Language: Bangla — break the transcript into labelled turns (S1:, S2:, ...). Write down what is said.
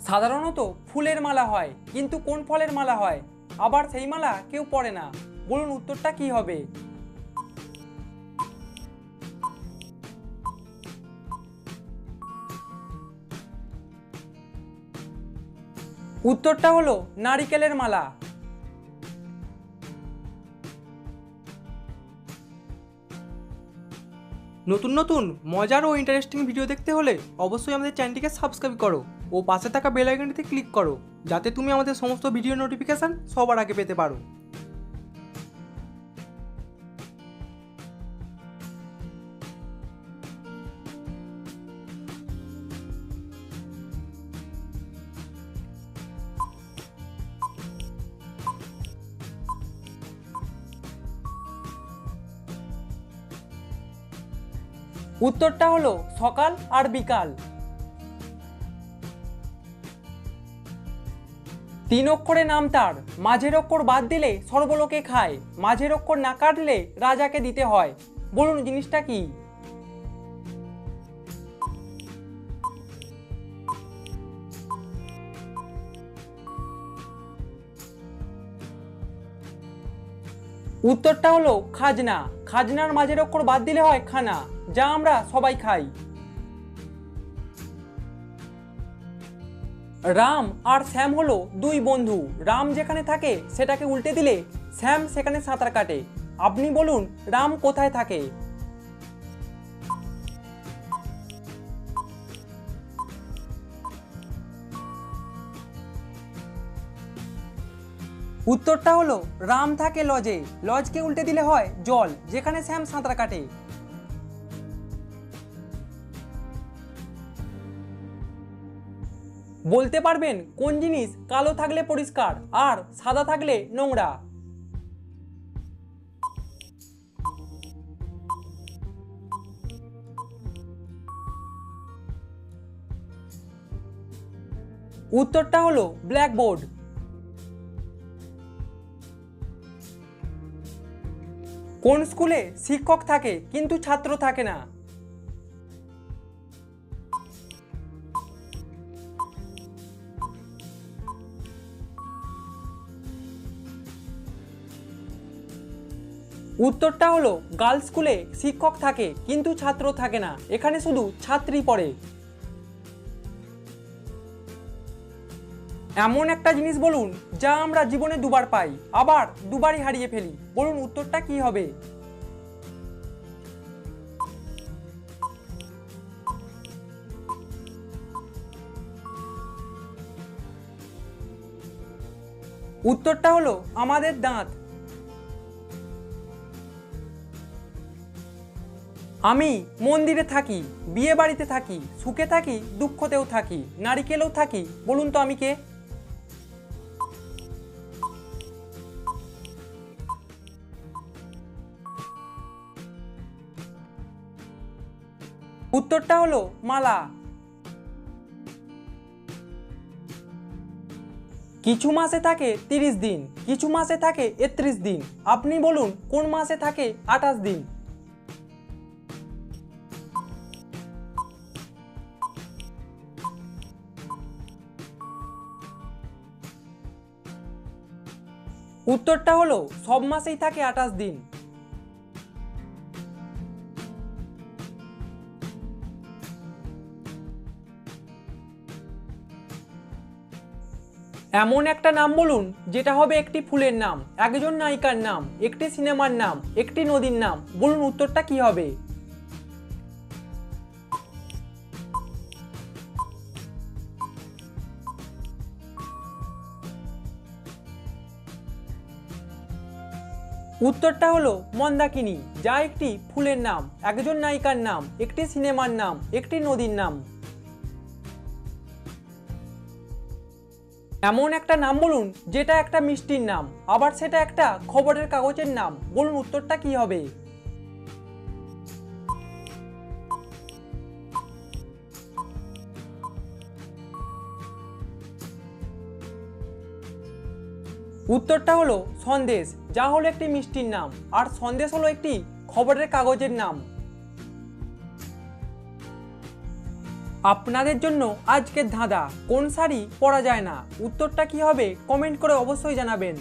S1: সাধারণত ফুলের মালা হয়, কিন্তু কোন ফলের মালা হয়? আবার সেই মালা কেউ পরে না। বলুন উত্তরটা কি হবে? উত্তরটা হলো নারিকেলের মালা। নতুন নতুন মজার ও ইন্টারেস্টিং ভিডিও দেখতে হলে অবশ্যই আমাদের চ্যানেলটিকে সাবস্ক্রাইব করো ও পাশে থাকা বেল আইকনটিতে ক্লিক করো, যাতে তুমি আমাদের সমস্ত ভিডিও নোটিফিকেশন সবার আগে পেতে পারো। উত্তরটা হলো সকাল আর বিকাল। 3 অক্ষরে নাম তার, মাঝের অক্ষর বাদ দিলে সর্বলোকে খায়, মাঝের অক্ষর না কাটলে রাজাকে দিতে হয়। বলুন জিনিসটা কি? উত্তরটা হলো খাজনা। খাজনার মাঝের অক্ষর বাদ দিলে হয় খানা, যা আমরা সবাই খাই। রাম আর শ্যাম হলো দুই বন্ধু। রাম যেখানে থাকে সেটাকে উল্টে দিলে শ্যাম সেখানে সাঁতার কাটে। আপনি বলুন রাম কোথায় থাকে? উত্তরটা হলো রাম থাকে লজে। লজকে উল্টে দিলে হয় জল, যেখানে শ্যাম সাঁতার কাটে। বলতে পারবেন কোন জিনিস কালো থাকলে পরিষ্কার আর সাদা থাকলে নোংরা? উত্তরটা হলো ব্ল্যাকবোর্ড। কোন স্কুলে শিক্ষক থাকে কিন্তু ছাত্র থাকে না? উত্তরটা হলো গার্লস স্কুলে শিক্ষক থাকে কিন্তু ছাত্র থাকে না, এখানে শুধু ছাত্রী পড়ে। এমন একটা জিনিস বলুন যা আমরা জীবনে দুবার পাই, আবার দুবারই হারিয়ে ফেলি। বলুন উত্তরটা কি হবে? উত্তরটা হলো আমাদের দাঁত। আমি মন্দিরে থাকি, বিয়ে বাড়িতে থাকি, সুখে থাকি, দুঃখতেও থাকি, নারিকেলেও থাকি। বলুন তো আমি কে? উত্তরটা হলো মালা। কিছু মাসে থাকে 30 দিন, কিছু মাসে থাকে 31 দিন। আপনি বলুন কোন মাসে থাকে 28 দিন? উত্তরটা হলো সব মাসেই থাকে 28 দিন। এমন একটা নাম বলুন যেটা হবে একটি ফুলের নাম, একজন নায়িকার নাম, একটি সিনেমার নাম, একটি নদীর নাম। বলুন উত্তরটা কি হবে? উত্তরটা হলো মন্দাকিনী, যা একটি ফুলের নাম, একজন নায়িকার নাম, একটি সিনেমার নাম, একটি নদীর নাম। এমন একটা নাম বলুন যেটা একটা মিষ্টির নাম, আবার সেটা একটা খবরের কাগজের নাম। বলুন উত্তরটা কি হবে? উত্তরটা হলো সন্দেশ, যা হলো একটি মিষ্টির নাম, আর সন্দেশ হলো একটি খবরের কাগজের নাম। আপনাদের জন্য আজকের ধাঁধা, কোন শাড়ি পরা যায় না? উত্তরটা কি হবে কমেন্ট করে অবশ্যই জানাবেন।